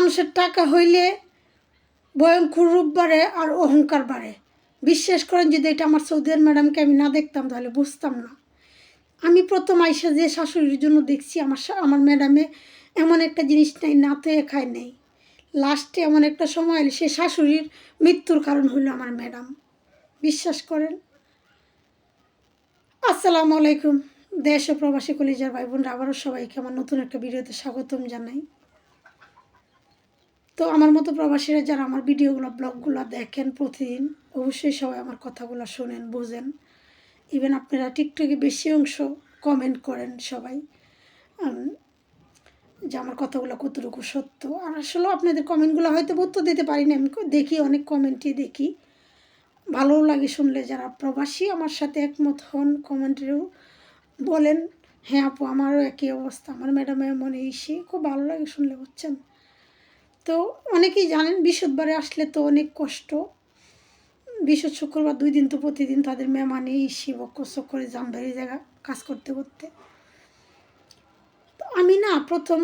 মানুষের টাকা হইলে ভয়ঙ্কর রূপ বাড়ে আর অহংকার বাড়ে। বিশ্বাস করেন, যদি এটা আমার সৌদির ম্যাডামকে আমি না দেখতাম তাহলে বুঝতাম না। আমি প্রথম আইসা যে শাশুড়ির জন্য দেখছি আমার ম্যাডামে এমন একটা জিনিস নেই, না তো খায় নেই। লাস্টে এমন একটা সময় এলে সে শাশুড়ির মৃত্যুর কারণ হইল আমার ম্যাডাম। বিশ্বাস করেন। আসসালামু আলাইকুম দেশ ও প্রবাসী কলিজার ভাই বোনরা, আবারও সবাইকে আমার নতুন একটা ভিডিওতে স্বাগতম জানাই। তো আমার মতো প্রবাসীরা যারা আমার ভিডিওগুলো ব্লগগুলো দেখেন প্রতিদিন, অবশ্যই সবাই আমার কথাগুলো শোনেন, বুঝেন। ইভেন আপনারা টিকটকে বেশি অংশ কমেন্ট করেন সবাই যে আমার কথাগুলো কতটুকু সত্য। আর আসলে আপনাদের কমেন্টগুলো হয়তো উত্তর দিতে পারি না, আমি দেখি অনেক কমেন্টই দেখি, ভালোও লাগে শুনলে। যারা প্রবাসী আমার সাথে একমত হন, কমেন্টেও বলেন হ্যাঁ আপু আমারও একই অবস্থা, আমার ম্যাডামের মনে এসে খুব ভালো লাগে শুনলে, বুঝছেন। তো অনেকেই জানেন বৃহস্পতিবারে আসলে তো অনেক কষ্ট। বৃহস্পতি শুক্রবার 2 দিন তো প্রতিদিন তাদের মেহমানে ইসি বকস করে জামবাড়ি জায়গা কাজ করতে করতে। তো আমি না প্রথম,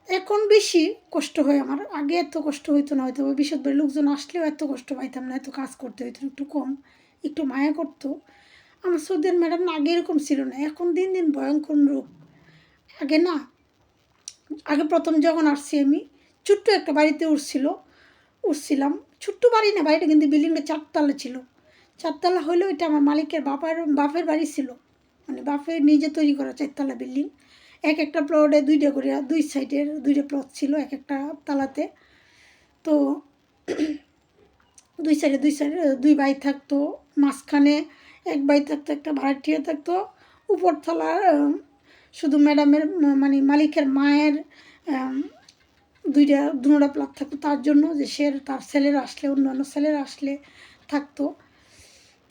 এখন বেশি কষ্ট হয় আমার, আগে এত কষ্ট হইতো না। হয়তো বৃহস্পতিবারে লোকজন আসলেও এত কষ্ট পাইতাম না, এত কাজ করতে হইতো একটু কম, একটু মায়া করতো। আমার সৌদির ম্যাডাম না আগে এরকম ছিল না, এখন দিন দিন ভয়ঙ্কর রূপ। আগে প্রথম যখন আসছি আমি ছোট্ট একটা বাড়িতে উঠছিলাম, ছোট্ট বাড়ি না, বাড়িটা কিন্তু বিল্ডিংটা 4 তলা ছিল। 4 তলা হলেও এটা আমার মালিকের বাপের বাড়ি ছিল, মানে বাপের নিজে তৈরি করা 4 তলা বিল্ডিং। এক একটা প্লটে 2টা করে, 2 সাইডের 2টা প্লট ছিল এক একটা তালাতে। তো 2 সাইডে 2 ভাই থাকতো, মাঝখানে এক ভাই থাকতো, একটা ভাড়াটিয়া থাকতো। উপরতলার শুধু ম্যাডামের মানে মালিকের মায়ের দুটা প্লট থাকতো, তার জন্য যে সে তার ছেলেরা আসলে, অন্যান্য ছেলেরা আসলে থাকতো।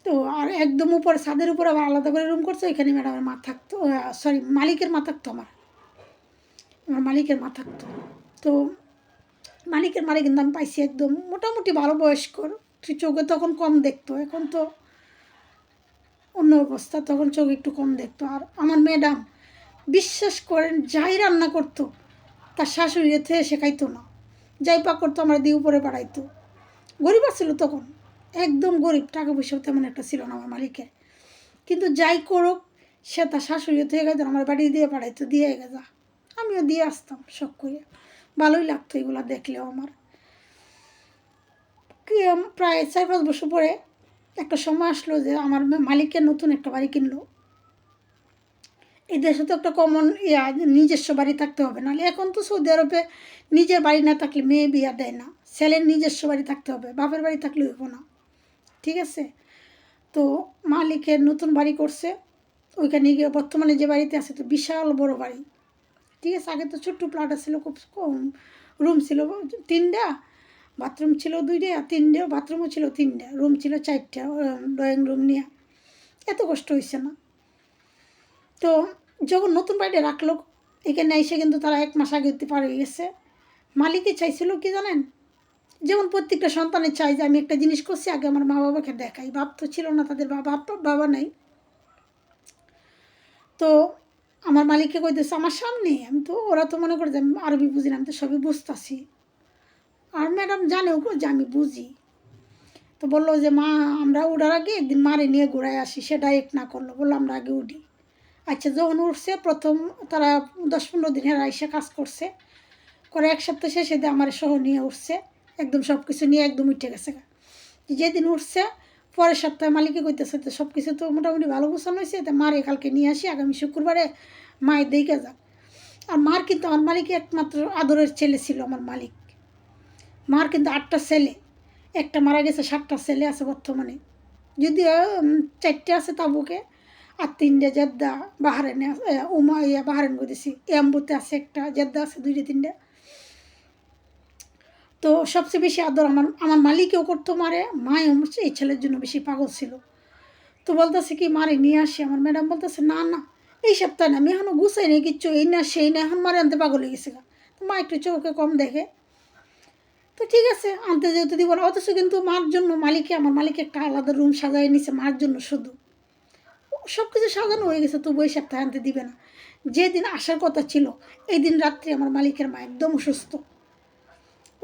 তো আর একদম উপরে ছাদের উপরে আবার আলাদা করে রুম করছে, ওইখানে ম্যাডামের মা থাকতো, সরি মালিকের মা থাকতো। আমার মালিকের মা থাকতো। তো মালিকের মারে কিন্তু আমি পাইছি একদম মোটামুটি ভালো বয়স্কর, চোখে তখন কম দেখতো, এখন তো অন্য অবস্থা, তখন চোখে একটু কম দেখতো। আর আমার ম্যাডাম বিশ্বাস করেন যাই রান্না করতো তার শাশুড়ি থেকে শেখাইতো না, যাই পাক করতো আমার দিয়ে উপরে বাড়াইতো। গরিব ছিল তখন, একদম গরিব, টাকা পয়সাও তেমন একটা ছিল না আমার মালিকের, কিন্তু যাই করুক সে তার শাশুড়ি থেকে গেছে আমার বাড়ি দিয়ে পাঠাইতো, দিয়ে গেছে, আমিও দিয়ে আসতাম শখ করে। ভালোই লাগতো এগুলো দেখলেও আমার। প্রায় 4-5 বছর পরে একটা সময় আসলো যে আমার মালিকের নতুন একটা বাড়ি কিনলো। এই দেশে তো একটা কমন নিজস্ব বাড়ি থাকতে হবে, নাহলে এখন তো সৌদি আরবে নিজের বাড়ি না থাকলে মেয়ে বিয়া দেয় না, ছেলের নিজস্ব বাড়ি থাকতে হবে, বাপের বাড়ি থাকলে হইব না, ঠিক আছে। তো মালিকের নতুন বাড়ি করছে, ওইখানে গিয়ে বর্তমানে যে বাড়িতে আছে তো বিশাল বড় বাড়ি, ঠিক আছে। আগে তো ছোট্ট প্লটটা ছিল, খুব কম রুম ছিল 3টা, বাথরুম ছিল 2টা, 3টা বাথরুমও ছিল, 3টা রুম ছিল 4টা, ড্রয়িং রুম নিয়ে এত কষ্ট হয়েছে না। তো যখন নতুন বাড়িটা রাখলো এখানে এসে কিন্তু তারা 1 মাস আগে পার হয়ে গেছে। মালিকই চাইছিল কি জানেন, যেমন প্রত্যেকটা সন্তানের চাই যে আমি একটা জিনিস করছি আগে আমার মা বাবাকে দেখাই। বাপ তো ছিল না, তাদের বাবা নাই। তো আমার মালিককে কইতেছে আমার সামনে, আমি তো, ওরা তো মনে করে যে আমি আরবি বুঝি না, আমি তো সবই বুঝতেছি, আর ম্যাডাম জানেও যে আমি বুঝি। তো বললো যে মা আমরা উঠার আগে একদিন মারে নিয়ে ঘুরায় আসি, সে ডাইরেক্ট না করলো, বললো আমরা আগে উঠি। আচ্ছা, যখন উঠছে প্রথম তারা 10-15 দিন এসে কাজ করছে, করে 1 সপ্তাহ শেষে দিয়ে আমার সহ নিয়ে উঠছে, একদম সব কিছু নিয়ে একদম উঠে গেছে। যেদিন উঠছে পরের সপ্তাহে মালিকে কইতেছে তো সব কিছু তো মোটামুটি ভালো গোছানো হয়েছে, তো মারে কালকে নিয়ে আসি, আগামী শুক্রবারে মায়ের দেখে যাক। আর মার কিন্তু, আমার মালিক একমাত্র আদরের ছেলে ছিল আমার মালিক। মার কিন্তু 8টা ছেলে, একটা মারা গেছে, 7টা ছেলে আছে বর্তমানে, যদিও 4টে আছে তাবুকে, আর 3টে জেদ্দা বাহারেনে বাহারেন করেছি, এম্বুতে আছে একটা, জেদ্দা আছে 2-3টে। তো সবচেয়ে বেশি আদর আমার মালিকেও করতো মারে, মায়েও এই ছেলের জন্য বেশি পাগল ছিল। তো বলতেছে কি মারে নিয়ে আসি, আমার ম্যাডাম বলতেছে না না এই সপ্তাহে না, আমি এখনও গুছাই নেই কিচ্ছু, এই না সেই না, এখন মারে আনতে পাগল হয়ে গেছে। তো মা একটু চোখে কম দেখে, তো ঠিক আছে আনতে যেতে দিব না। অথচ কিন্তু মার জন্য আমার মালিকে একটা আলাদা রুম সাজাই নিছে মার জন্য, শুধু সব কিছু সাজানো হয়ে গেছে, তবু এই সপ্তাহে আনতে দিবে না। যেদিন আসার কথা ছিল এই দিন রাত্রে আমার মালিকের মা একদম অসুস্থ,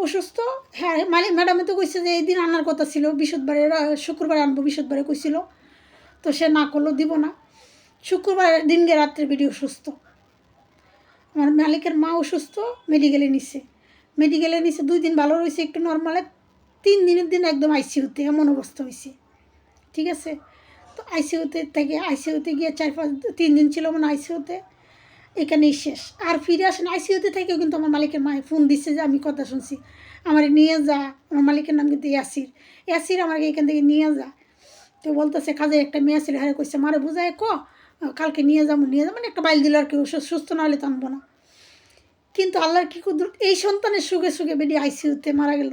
অসুস্থ। হ্যাঁ মালিক ম্যাডামে তো কইছে যে এই দিন আনার কথা ছিল, বৃহস্পতিবারে শুক্রবারে আনবো, বৃহস্পতিবারে কইছিল, তো সে না করলো, দিব না। শুক্রবার দিনকে রাত্রে বেডি অসুস্থ। আমার মালিকের মা অসুস্থ, মেডিকেলে নিছে। মেডিকেলে নিছে 2 দিন ভালো রয়েছে, একটু নর্মালে, 3 দিনের দিন একদম আইসিইউতে এমন অবস্থা হয়েছে। ঠিক আছে, তো আইসিইউতে গিয়ে 3 দিন ছিল মানে আইসিইউতে, এখানেই শেষ। আর ফিরে আসেন আইসিইউতে থেকেও কিন্তু আমার মালিকের মায়ে ফোন দিচ্ছে যে আমি কথা শুনছি, আমার নিয়ে যা। আমার মালিকের নাম কিন্তু ইয়াসির আমাকে এখান থেকে নিয়ে যা। তো বলতেছে কাজে একটা মেয়ে ছিল, হ্যাঁ কইছে মারে বুঝায় কালকে নিয়ে যাবো মানে একটা বাইল দিল আর কি, সুস্থ না হলে তো আনবো না। কিন্তু আল্লাহর কি কুদরত, এই সন্তানের সুখে সুখে বেডি আইসিইউতে মারা গেল,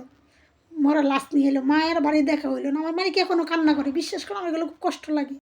মরা লাশ নিয়ে এলো, মায়ের বাড়ি দেখা হইলো না। আমার মালিক এখনও কান্না করে, বিশ্বাস করো আমার এগুলো খুব কষ্ট লাগে।